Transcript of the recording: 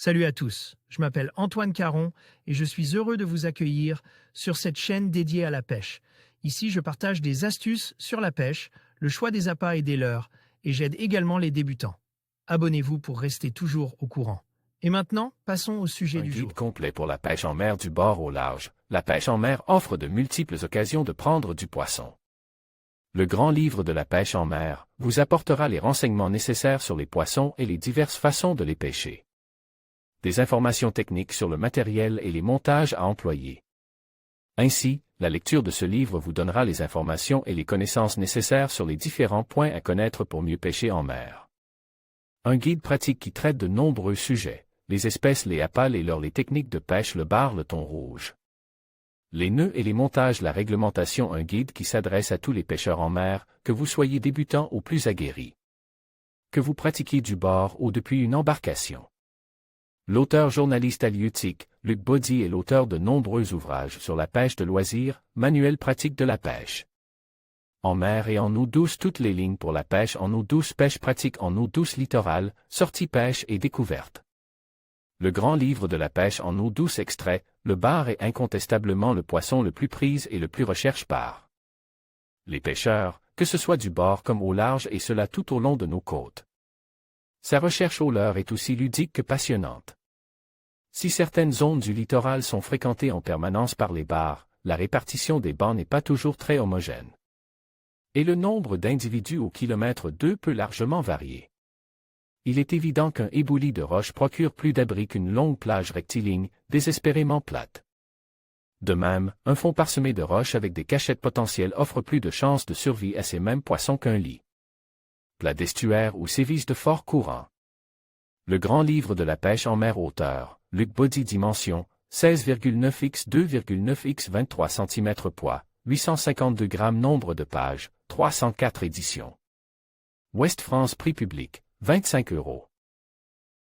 Salut à tous, je m'appelle Antoine Caron et je suis heureux de vous accueillir sur cette chaîne dédiée à la pêche. Ici, je partage des astuces sur la pêche, le choix des appâts et des leurres, et j'aide également les débutants. Abonnez-vous pour rester toujours au courant. Et maintenant, passons au sujet du jour. Un guide complet pour la pêche en mer du bord au large. La pêche en mer offre de multiples occasions de prendre du poisson. Le grand livre de la pêche en mer vous apportera les renseignements nécessaires sur les poissons et les diverses façons de les pêcher. Des informations techniques sur le matériel et les montages à employer. Ainsi, la lecture de ce livre vous donnera les informations et les connaissances nécessaires sur les différents points à connaître pour mieux pêcher en mer. Un guide pratique qui traite de nombreux sujets, les espèces, les appâts, les leurres, les techniques de pêche, le bar, le thon rouge. Les nœuds et les montages, la réglementation, un guide qui s'adresse à tous les pêcheurs en mer, que vous soyez débutant ou plus aguerri. Que vous pratiquiez du bord ou depuis une embarcation. L'auteur journaliste halieutique, Luc Baudy, est l'auteur de nombreux ouvrages sur la pêche de loisirs, manuel pratique de la pêche. En mer et en eau douce, toutes les lignes pour la pêche en eau douce, pêche pratique en eau douce littorale, sortie pêche et découverte. Le grand livre de la pêche en eau douce extrait, le bar est incontestablement le poisson le plus prise et le plus recherché par les pêcheurs, que ce soit du bord comme au large et cela tout au long de nos côtes. Sa recherche au leurre est aussi ludique que passionnante. Si certaines zones du littoral sont fréquentées en permanence par les bars, la répartition des bancs n'est pas toujours très homogène. Et le nombre d'individus au kilomètre 2 peut largement varier. Il est évident qu'un éboulis de roches procure plus d'abri qu'une longue plage rectiligne, désespérément plate. De même, un fond parsemé de roches avec des cachettes potentielles offre plus de chances de survie à ces mêmes poissons qu'un lit plat d'estuaire ou sévices de fort courant. Le grand livre de la pêche en mer, auteur, Luc Baudy, dimension, 16,9 x 2,9 x 23 cm poids, 852 grammes, nombre de pages, 304 éditions. Ouest France, prix public, 25 €.